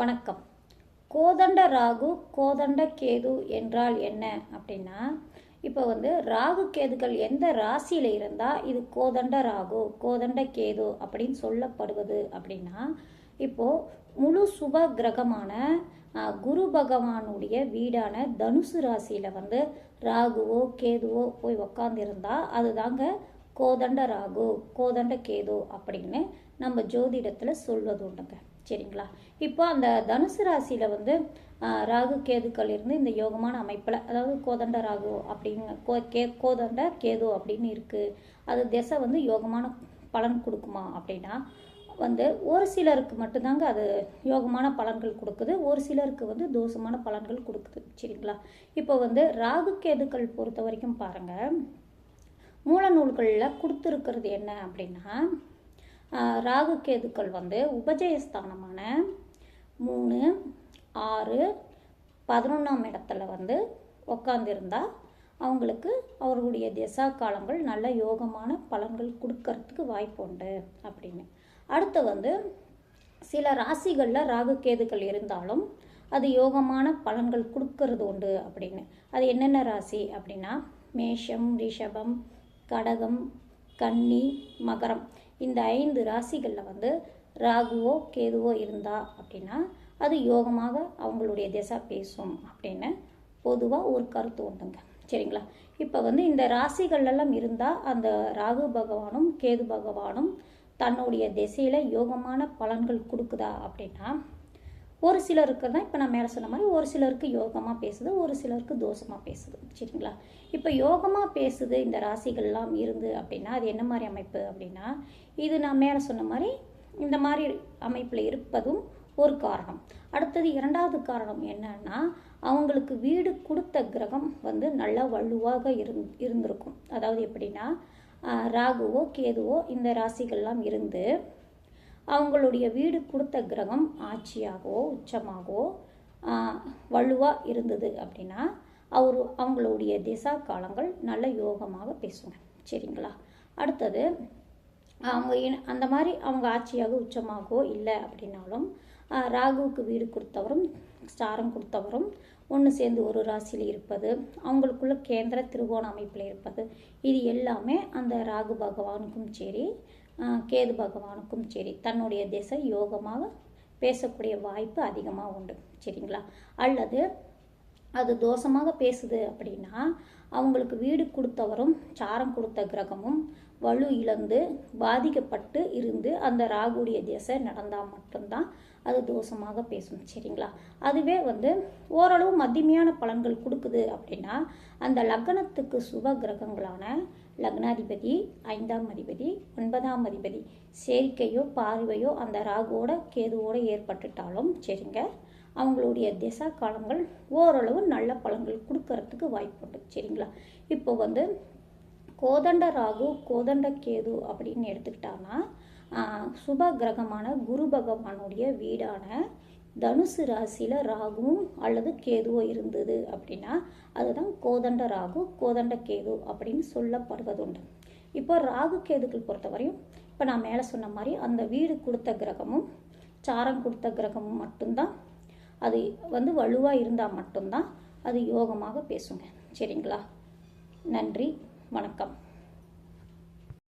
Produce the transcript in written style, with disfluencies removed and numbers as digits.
வணக்கம். கோதண்ட ராகு கோதண்ட கேது என்றால் என்ன அப்படின்னா, இப்போ ராகு கேதுக்கள் எந்த ராசியில் இருந்தால் இது கோதண்ட ராகு கோதண்ட கேது அப்படின்னு சொல்லப்படுவது அப்படின்னா, இப்போது முழு சுப கிரகமான குரு பகவானுடைய வீடான தனுசு ராசியில் ராகுவோ கேதுவோ போய் உக்காந்துருந்தா அதுதாங்க கோதண்ட ராகு கோதண்ட கேது அப்படின்னு நம்ம ஜோதிடத்தில் சொல்வது உண்டுங்க. சரிங்களா? இப்போ அந்த தனுசு ராசியில் ராகு கேதுக்கள் இருந்து இந்த யோகமான அமைப்பில், அதாவது கோதண்ட ராகு அப்படிங்க கோதண்ட கேது அப்படின்னு இருக்குது. அது திசை யோகமான பலன் கொடுக்குமா அப்படின்னா ஒரு சிலருக்கு மட்டும்தாங்க அது யோகமான பலன்கள் கொடுக்குது, ஒரு சிலருக்கு தோஷமான பலன்கள் கொடுக்குது. சரிங்களா? இப்போ ராகு கேதுக்கள் பொறுத்த வரைக்கும் பாருங்கள், மூல நூல்களில் கொடுத்துருக்கிறது என்ன அப்படின்னா, ராகு கேதுக்கள் உபஜயஸ்தானமான 3, 6, 11ஆம் இடத்துல உக்காந்துருந்தால் அவங்களுக்கு அவர்களுடைய திசா காலங்கள் நல்ல யோகமான பலன்கள் கொடுக்கறதுக்கு வாய்ப்பு உண்டு அப்படின்னு. அடுத்து சில ராசிகளில் ராகு கேதுக்கள் இருந்தாலும் அது யோகமான பலன்கள் கொடுக்கறது உண்டு அப்படின்னு. அது என்னென்ன ராசி அப்படின்னா, மேஷம், ரிஷபம், கடகம், கன்னி, மகரம், இந்த 5 ராசிகளில் ராகுவோ கேதுவோ இருந்தா அப்படின்னா அது யோகமாக அவங்களுடைய திசை பேசும் அப்படின்னு பொதுவாக ஒரு கருத்து உண்டுங்க. சரிங்களா? இப்போ இந்த ராசிகள்லாம் இருந்தால் அந்த ராகு பகவானும் கேது பகவானும் தன்னுடைய திசையில் யோகமான பலன்கள் கொடுக்குதா அப்படின்னா, ஒரு சிலருக்கு தான் இப்போ நான் மேலே சொன்ன மாதிரி ஒரு சிலருக்கு யோகமாக பேசுது, ஒரு சிலருக்கு தோஷமாக பேசுது. சரிங்களா? இப்போ யோகமாக பேசுது இந்த ராசிகள்லாம் இருந்து அப்படின்னா அது என்ன மாதிரி அமைப்பு அப்படின்னா, இது நான் மேலே சொன்ன மாதிரி இந்த மாதிரி அமைப்பில் இருப்பதும் ஒரு காரணம். அடுத்தது 2வது காரணம் என்னன்னா, அவங்களுக்கு வீடு கொடுத்த கிரகம் நல்லா வலுவாக இருந்திருக்கும். அதாவது எப்படின்னா, ராகுவோ கேதுவோ இந்த ராசிகள்லாம் இருந்து அவங்களுடைய வீடு கொடுத்த கிரகம் ஆட்சியாகவோ உச்சமாகவோ வலுவாக இருந்தது அப்படின்னா அவங்களுடைய திசா காலங்கள் நல்ல யோகமாக பேசுங்க. சரிங்களா? அடுத்தது அவங்க அந்த மாதிரி அவங்க ஆட்சியாக உச்சமாகவோ இல்லை அப்படின்னாலும் ராகுவுக்கு வீடு கொடுத்தவரும் ஸ்டாரம் கொடுத்தவரும் ஒன்று சேர்ந்து ஒரு ராசியில் இருப்பது, அவங்களுக்குள்ள கேந்திர திருவோண அமைப்பில் இருப்பது, இது எல்லாமே அந்த ராகு பகவானுக்கும் சரி கேது பகவானுக்கும் சரி தன்னுடைய திசை யோகமாக பேசக்கூடிய வாய்ப்பு அதிகமாக உண்டு. சரிங்களா? அல்லது அது தோஷமாக பேசுது அப்படின்னா அவங்களுக்கு வீடு கொடுத்தவரும் சாரம் கொடுத்த கிரகமும் வலு இழந்து பாதிக்கப்பட்டு இருந்து அந்த ராகுடைய திசை நடந்தால் மட்டும்தான் அது தோஷமாக பேசும். சரிங்களா? அதுவே ஓரளவு மத்தியமையான பலன்கள் கொடுக்குது அப்படின்னா அந்த லக்னத்துக்கு சுப கிரகங்களான லக்னாதிபதி, 5ஆம் அதிபதி, 9ஆம் அதிபதி சேர்க்கையோ பார்வையோ அந்த ராகுவோட கேதுவோட ஏற்பட்டுட்டாலும் சரிங்க, அவங்களுடைய திசா காலங்கள் ஓரளவு நல்ல பலன்கள் கொடுக்கறதுக்கு வாய்ப்பு உண்டு. சரிங்களா? இப்போ கோதண்ட ராகு கோதண்ட கேது அப்படின்னு எடுத்துக்கிட்டாங்கன்னா சுப கிரகமான குரு பகவானுடைய வீடான தனுசு ராசியில் ராகுவும் அல்லது கேதுவோ இருந்தது அப்படின்னா அதுதான் கோதண்ட ராகு கோதண்ட கேது அப்படின்னு சொல்லப்படுவதுண்டு. இப்போ ராகு கேதுக்கள் பொறுத்தவரையும் இப்போ நான் மேலே சொன்ன மாதிரி அந்த வீடு கொடுத்த கிரகமும் சாரம் கொடுத்த கிரகமும் மட்டும்தான் அது வலுவாக இருந்தால் மட்டும்தான் அது யோகமாக பேசுங்க. சரிங்களா? நன்றி, வணக்கம்.